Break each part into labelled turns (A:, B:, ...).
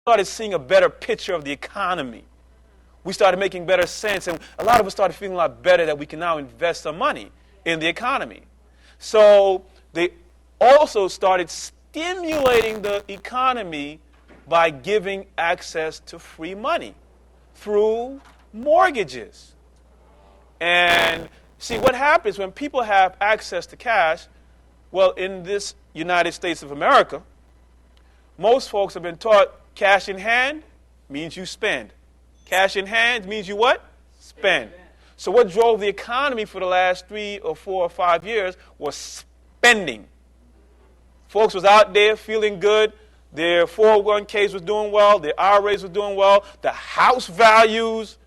A: started seeing a better picture of the economy. We started making better sense, and a lot of us started feeling a lot better that we can now invest some money in the economy. So they also started stimulating the economy by giving access to free money through mortgages. And see, what happens when people have access to cash, well, in this United States of America, most folks have been taught cash in hand means you spend. Cash in hand means you what? Spend. So what drove the economy for the last 3 or 4 or 5 years was spending. Folks was out there feeling good. Their 401ks was doing well. Their IRAs were doing well. The house values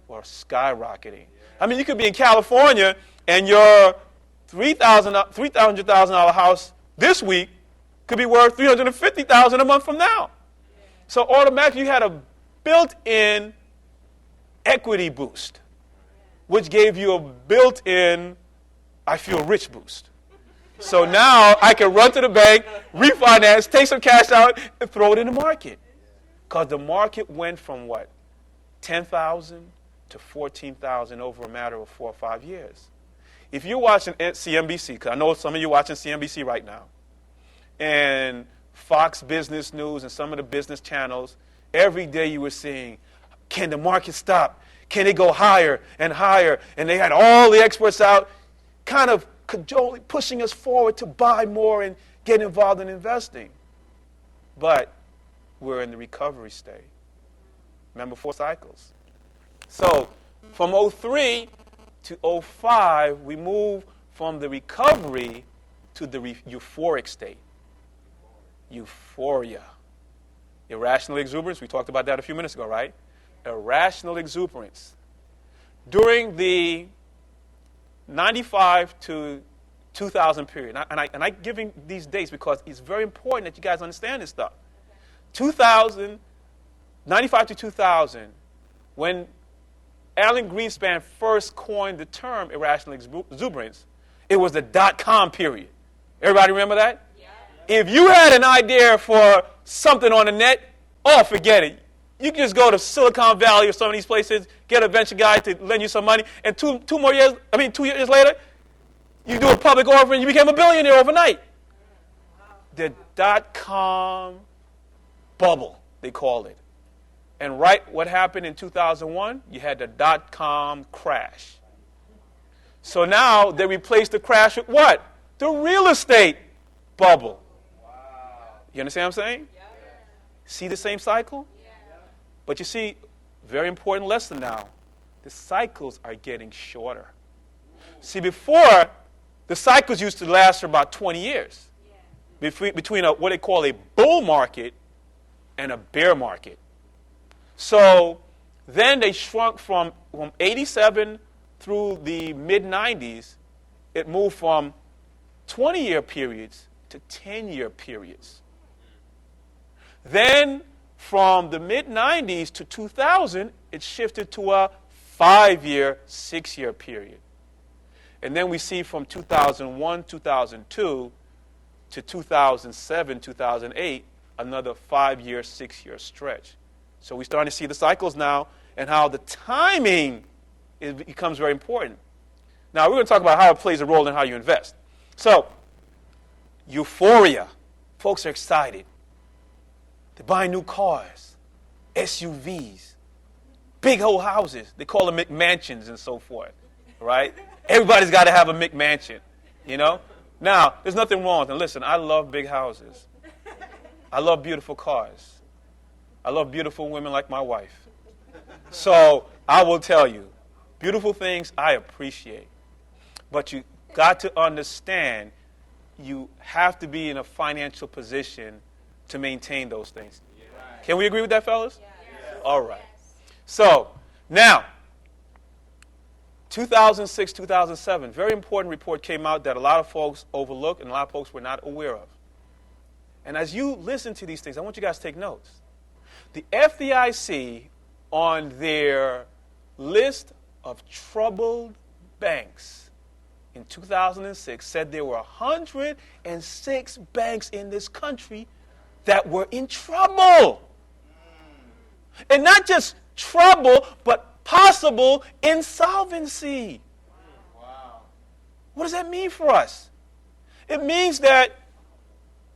A: were skyrocketing. I mean, you could be in California and your $300,000 house this week could be worth $350,000 a month from now. So automatically you had a built-in equity boost, which gave you a built-in I feel rich boost. So now I can run to the bank, refinance, take some cash out, and throw it in the market. Because the market went from what? 10,000 to 14,000 over a matter of 4 or 5 years. If you're watching CNBC, because I know some of you are watching CNBC right now, and Fox Business News and some of the business channels, every day you were seeing, can the market stop? Can it go higher and higher? And they had all the experts out kind of cajoling, pushing us forward to buy more and get involved in investing. But we're in the recovery stage. Remember 4 cycles. So from 03 to 05, we move from the recovery to the euphoric state. Euphoria. Irrational exuberance, we talked about that a few minutes ago, right? Irrational exuberance. During the 95 to 2000 period, and I'm giving these dates because it's very important that you guys understand this stuff. 2000, 95 to 2000, when Alan Greenspan first coined the term irrational exuberance, it was the dot-com period. Everybody remember that? Yeah. If you had an idea for something on the net, oh, forget it. You can just go to Silicon Valley or some of these places, get a venture guy to lend you some money, and 2 years later, you do a public offering, you became a billionaire overnight. The dot-com bubble, they called it. And right what happened in 2001, you had the dot-com crash. So now they replaced the crash with what? The real estate bubble. Wow. You understand what I'm saying? Yeah. See the same cycle? Yeah. But you see, very important lesson now. The cycles are getting shorter. See, before, the cycles used to last for about 20 years. Yeah. Between what they call a bull market and a bear market. So then they shrunk from 87 through the mid-90s. It moved from 20-year periods to 10-year periods. Then from the mid-90s to 2000, it shifted to a 5-year, 6-year period. And then we see from 2001, 2002 to 2007, 2008, another 5-year, 6-year stretch. So we're starting to see the cycles now and how the timing becomes very important. Now, we're going to talk about how it plays a role in how you invest. So, euphoria. Folks are excited. They're buying new cars, SUVs, big old houses. They call them McMansions and so forth, right? Everybody's got to have a McMansion, you know? Now, there's nothing wrong with them. Listen, I love big houses. I love beautiful cars. I love beautiful women like my wife. So I will tell you, beautiful things I appreciate. But you got to understand you have to be in a financial position to maintain those things. Can we agree with that, fellas? Yes. All right. So now, 2006, 2007, very important report came out that a lot of folks overlooked and a lot of folks were not aware of. And as you listen to these things, I want you guys to take notes. The FDIC, on their list of troubled banks in 2006, said there were 106 banks in this country that were in trouble. And not just trouble, but possible insolvency.
B: Wow.
A: What does that mean for us? It means that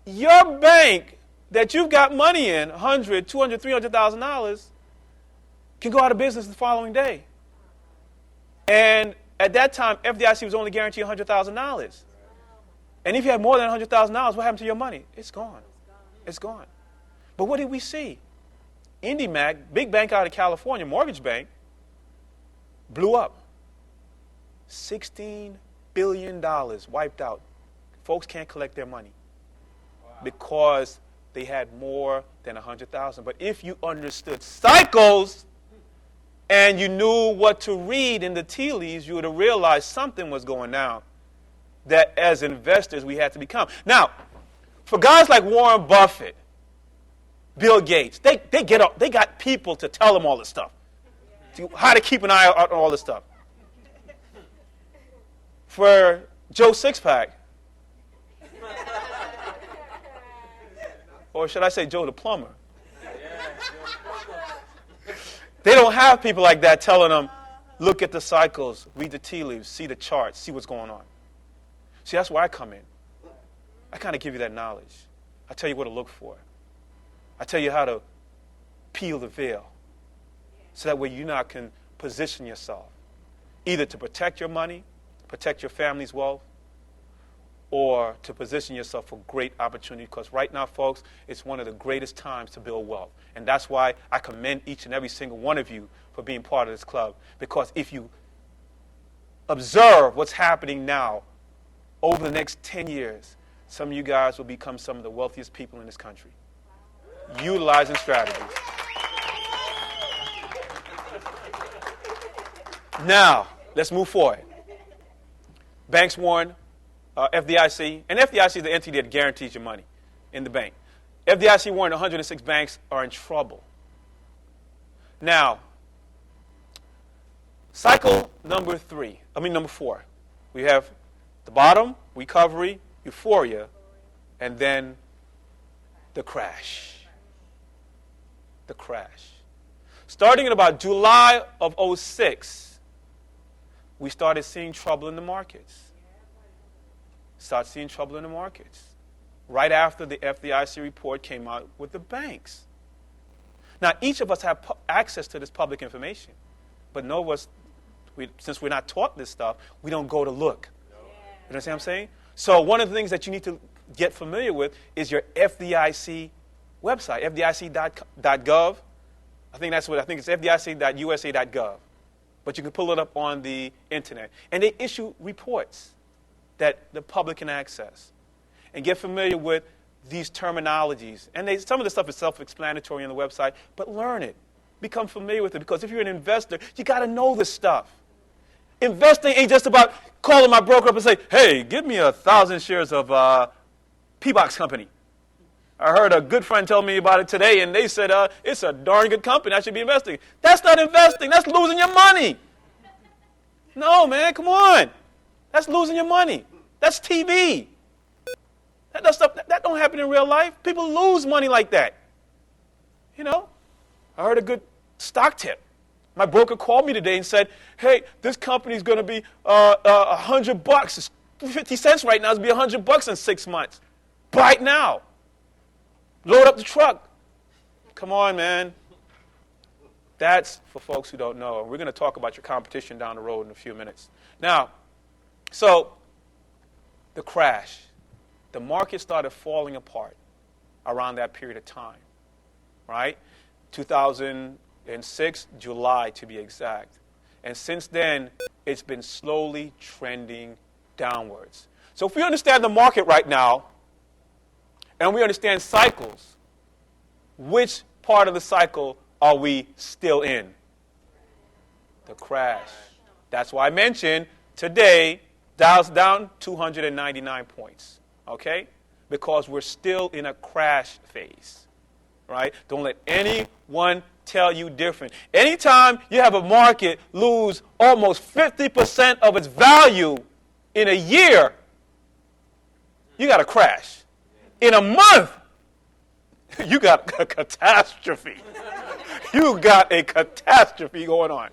A: your bank that you've got money in, $100,000, $200,000, $300,000, can go out of business the following day. And at that time, FDIC was only guaranteeing $100,000. And if you had more than $100,000, what happened to your money? It's gone. It's gone. But what did we see? IndyMac, big bank out of California, mortgage bank, blew up. $16 billion wiped out. Folks can't collect their money because they had more than 100,000. But if you understood cycles and you knew what to read in the tea leaves, you would have realized something was going down that as investors we had to become. Now, for guys like Warren Buffett, Bill Gates, they got people to tell them all this stuff, how to keep an eye out on all this stuff. For Joe Sixpack, or should I say Joe the plumber, they don't have people like that telling them, look at the cycles, read the tea leaves, see the charts, see what's going on. See, that's where I come in. I kind of give you that knowledge. I tell you what to look for. I tell you how to peel the veil so that way you now can position yourself either to protect your money, protect your family's wealth, or to position yourself for great opportunity, because right now, folks, it's one of the greatest times to build wealth. And that's why I commend each and every single one of you for being part of this club, because if you observe what's happening now, over the next 10 years, some of you guys will become some of the wealthiest people in this country, utilizing strategies. Now, let's move forward. Banks warn FDIC, and FDIC is the entity that guarantees your money in the bank. FDIC warned 106 banks are in trouble. Now, cycle number 4. We have the bottom, recovery, euphoria, and then the crash. The crash. Starting in about July of 2006, we started seeing trouble in the markets. Right after the FDIC report came out with the banks. Now, each of us have access to this public information, but none of us, since we're not taught this stuff, we don't go to look. You understand what I'm saying? So one of the things that you need to get familiar with is your FDIC website, fdic.gov. I think it's fdic.usa.gov. But you can pull it up on the internet. And they issue reports that the public can access. And get familiar with these terminologies. And some of the stuff is self-explanatory on the website, but learn it. Become familiar with it, because if you're an investor, you got to know this stuff. Investing ain't just about calling my broker up and say, hey, give me 1,000 shares of P-Box Company. I heard a good friend tell me about it today, and they said, it's a darn good company. I should be investing. That's not investing. That's losing your money. No, man, come on. That's losing your money. That's TV. That don't happen in real life. People lose money like that. You know, I heard a good stock tip. My broker called me today and said, hey, this company's going to be $100. It's 50 cents right now. It's going to be $100 in 6 months. Buy it now. Load up the truck. Come on, man. That's for folks who don't know. We're going to talk about your competition down the road in a few minutes. Now, so the crash. The market started falling apart around that period of time, right? 2006, July to be exact. And since then, it's been slowly trending downwards. So if we understand the market right now, and we understand cycles, which part of the cycle are we still in? The crash. That's why I mentioned today, Dow's down 299 points, okay? Because we're still in a crash phase, right? Don't let anyone tell you different. Anytime you have a market lose almost 50% of its value in a year, you got a crash. In a month, you got a catastrophe. You got a catastrophe going on.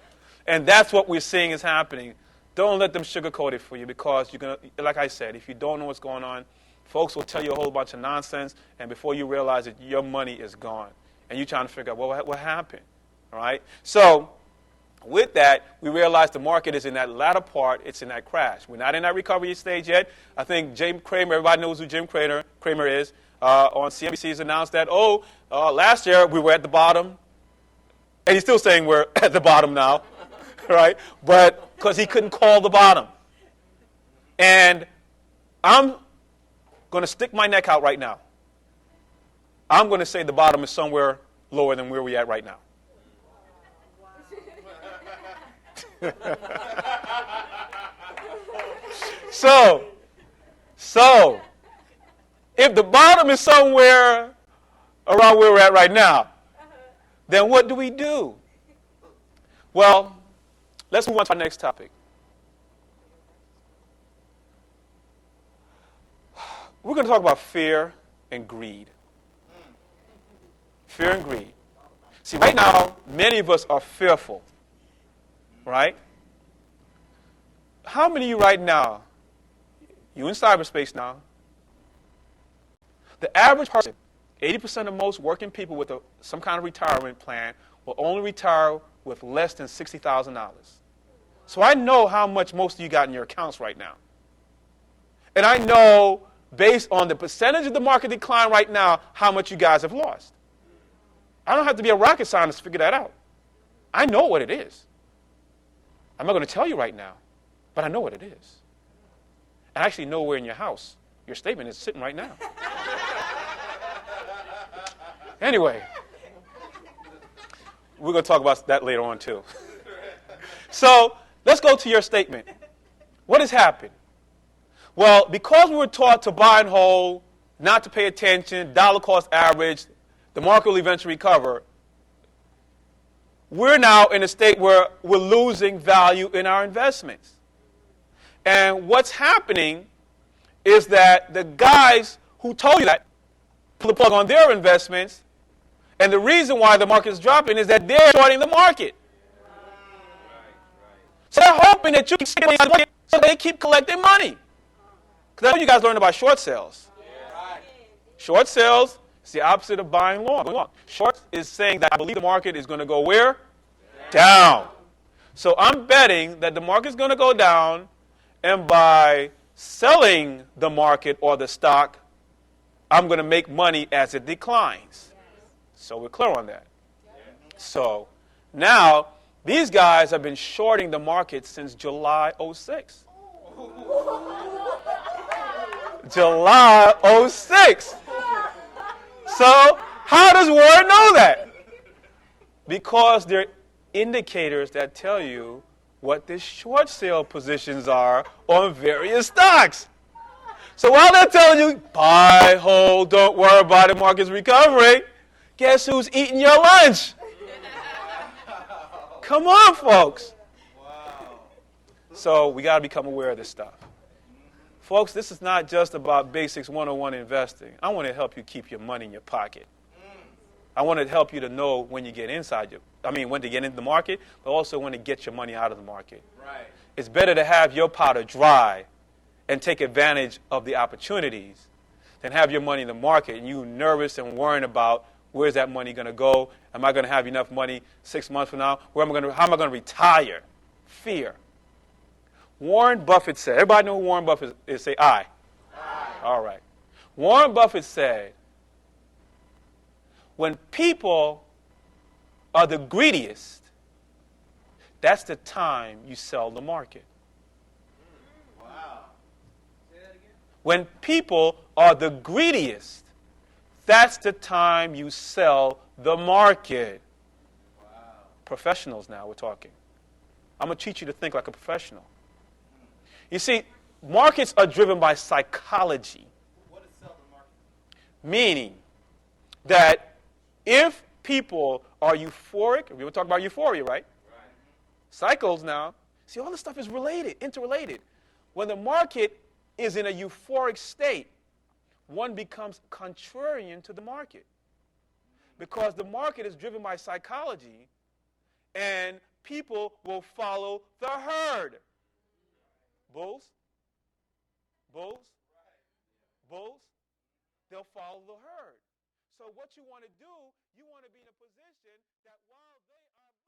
A: And that's what we're seeing is happening. Don't let them sugarcoat it for you because you're going to, like I said, if you don't know what's going on, folks will tell you a whole bunch of nonsense, and before you realize it, your money is gone. And you're trying to figure out, well, what happened? All right? So with that, we realize the market is in that latter part. It's in that crash. We're not in that recovery stage yet. I think Jim Cramer, everybody knows who Jim Cramer is, on CNBC has announced that, last year we were at the bottom. And he's still saying we're at the bottom now, right? But because he couldn't call the bottom. And I'm going to stick my neck out right now. I'm going to say the bottom is somewhere lower than where we're at right now. So, if the bottom is somewhere around where we're at right now, then what do we do? Well, let's move on to our next topic. We're going to talk about fear and greed. Fear and greed. See, right now, many of us are fearful, right? How many of you right now, you in cyberspace now, the average person, 80% of most working people with some kind of retirement plan will only retire with less than $60,000. So I know how much most of you got in your accounts right now. And I know, based on the percentage of the market decline right now, how much you guys have lost. I don't have to be a rocket scientist to figure that out. I know what it is. I'm not going to tell you right now, but I know what it is. I actually know where in your house your statement is sitting right now. Anyway, we're going to talk about that later on, too. So let's go to your statement. What has happened? Well, because we were taught to buy and hold, not to pay attention, dollar cost average, the market will eventually recover, we're now in a state where we're losing value in our investments. And what's happening is that the guys who told you that pull the plug on their investments. And the reason why the market is dropping is that they're shorting the market. So they're hoping that you keep staying on the market so they keep collecting money. Because I know you guys learned about short sales. Short sales is the opposite of buying long. Short is saying that I believe the market is going to go where? Down. So I'm betting that the market is going to go down, and by selling the market or the stock, I'm going to make money as it declines. So we're clear on that. So now, these guys have been shorting the market since July 06. July 06. So how does Warren know that? Because there are indicators that tell you what the short sale positions are on various stocks. So while they're telling you, buy, hold, don't worry about it, market's recovering, guess who's eating your lunch? Come on, folks. Wow. So we got to become aware of this stuff. Folks, this is not just about Basics 101 investing. I want to help you keep your money in your pocket. I want to help you to know when you get when to get into the market, but also when to get your money out of the market. Right. It's better to have your powder dry and take advantage of the opportunities than have your money in the market and you nervous and worrying about where's that money going to go? Am I going to have enough money 6 months from now? How am I going to retire? Fear. Warren Buffett said, everybody know who Warren Buffett is? Say I. All right. Warren Buffett said, when people are the greediest, that's the time you sell the market. Wow. Say that again. When people are the greediest, that's the time you sell the market. Wow. Professionals now, we're talking. I'm going to teach you to think like a professional. You see, markets are driven by psychology. What is sell the market? Meaning that if people are euphoric, we were talking about euphoria, right? Cycles now. See, all this stuff is related, interrelated. When the market is in a euphoric state, one becomes contrarian to the market. Because the market is driven by psychology, and people will follow the herd. Bulls? Bulls? Bulls? They'll follow the herd. So what you want to do, you want to be in a position that while they are